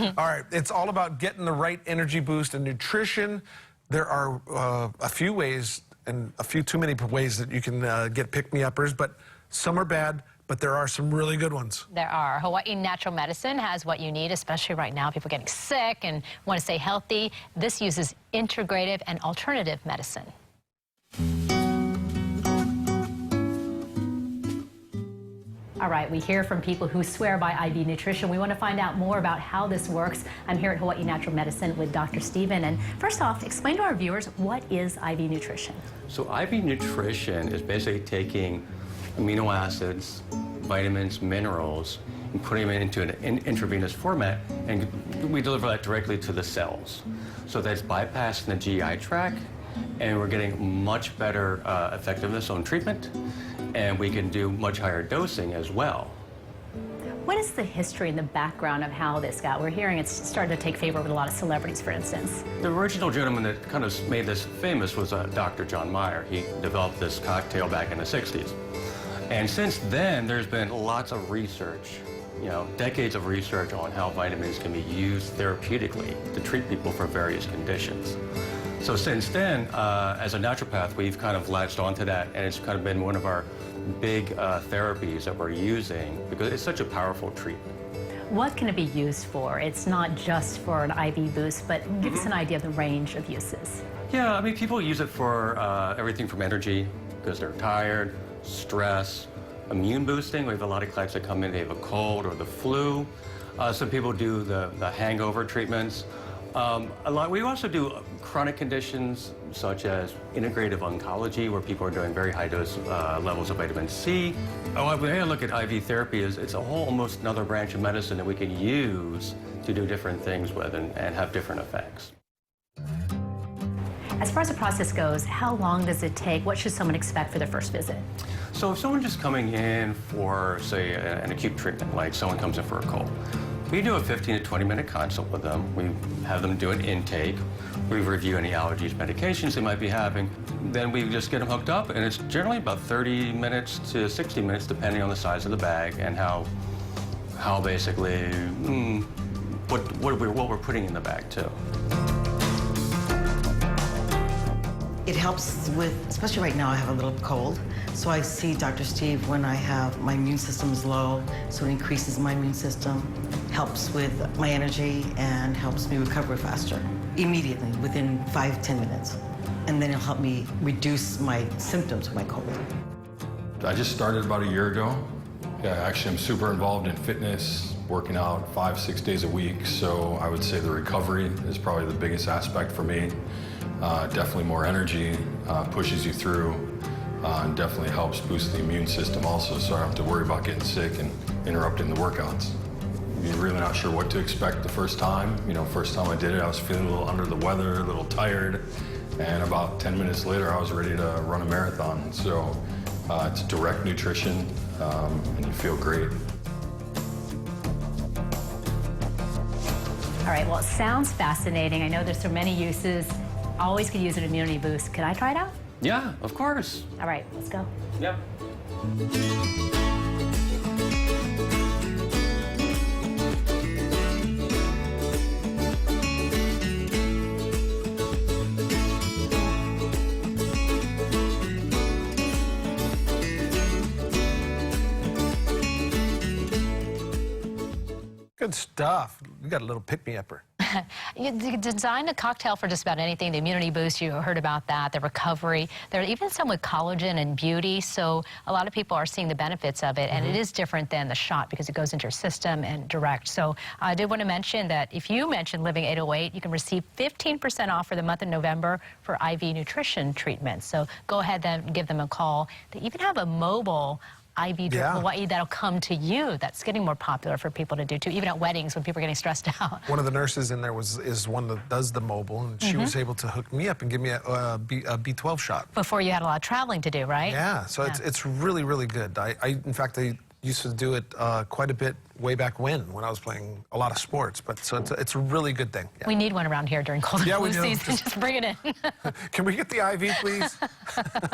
All right, it's all about getting the right energy boost and nutrition. There are a few ways and a few too many ways that you can get pick-me-uppers, but some are bad, but there are some really good ones. There are. Hawaii Natural Medicine has what you need, especially right now. People are getting sick and want to stay healthy. This uses integrative and alternative medicine. All right, we hear from people who swear by IV nutrition. We want to find out more about how this works. I'm here at Hawaii Natural Medicine with Dr. Steven. And first off, explain to our viewers, what is IV nutrition? So IV nutrition is basically taking amino acids, vitamins, minerals, and putting them into an intravenous format, and we deliver that directly to the cells. So that's bypassing the GI tract, and we're getting much better effectiveness on treatment, and we can do much higher dosing as well. What is the history and the background of how this got? We're hearing it's starting to take favor with a lot of celebrities, for instance. The original gentleman that kind of made this famous was Dr. John Meyer. He developed this cocktail back in the 60s. And since then, there's been lots of research, decades of research on how vitamins can be used therapeutically to treat people for various conditions. So since then, as a naturopath, we've kind of latched onto that, and it's kind of been one of our big therapies that we're using because it's such a powerful treatment. What can it be used for? It's not just for an IV boost, but give us an idea of the range of uses. Yeah, I mean, people use it for everything from energy, because they're tired, stress, immune boosting. We have a lot of clients that come in, they have a cold or the flu. Some people do the hangover treatments. We also do chronic conditions such as integrative oncology, where people are doing very high dose levels of vitamin C. The way I look at IV therapy is it's a whole almost another branch of medicine that we can use to do different things with and have different effects. As far as the process goes, how long does it take? What should someone expect for their first visit? So if someone just coming in for, say, an acute treatment, like someone comes in for a cold, we do a 15 to 20-minute consult with them. We have them do an intake. We review any allergies, medications they might be having. Then we just get them hooked up, and it's generally about 30 minutes to 60 minutes, depending on the size of the bag and how basically, what we're putting in the bag, too. It helps with, especially right now, I have a little cold. So I see Dr. Steve when my immune system is low, so it increases my immune system, helps with my energy, and helps me recover faster, immediately, within 5-10 minutes. And then it'll help me reduce my symptoms of my cold. I just started about a year ago. Yeah, actually, I'm super involved in fitness, working out 5-6 days a week, so I would say the recovery is probably the biggest aspect for me. Definitely more energy, pushes you through, and definitely helps boost the immune system also, so I don't have to worry about getting sick and interrupting the workouts. You're really not sure what to expect the first time. First time I did it, I was feeling a little under the weather, a little tired, and about 10 minutes later, I was ready to run a marathon. So it's direct nutrition, and you feel great. All right, well, it sounds fascinating. I know there's so many uses. Always could use an immunity boost. Can I try it out? Yeah, of course. All right, let's go. Yep. Good stuff. You got a little pick-me-upper. You designed a cocktail for just about anything. The immunity boost, you heard about that, the recovery. There are even some with collagen and beauty, so a lot of people are seeing the benefits of it, and it is different than the shot because it goes into your system and direct. So I did want to mention that if you mention Living 808, you can receive 15% off for the month of November for IV nutrition treatment. So go ahead and give them a call. They even have a mobile IV Drip Hawaii that'll come to you. That's getting more popular for people to do too, even at weddings when people are getting stressed out. One of the nurses in there is one that does the mobile, and she was able to hook me up and give me a B12 shot. Before you had a lot of traveling to do, right? Yeah, so it's really, really good. In fact, I used to do it quite a bit way back when I was playing a lot of sports, but so it's a really good thing. Yeah. We need one around here during cold and flu we do. season. Just bring it in. Can we get the IV, please?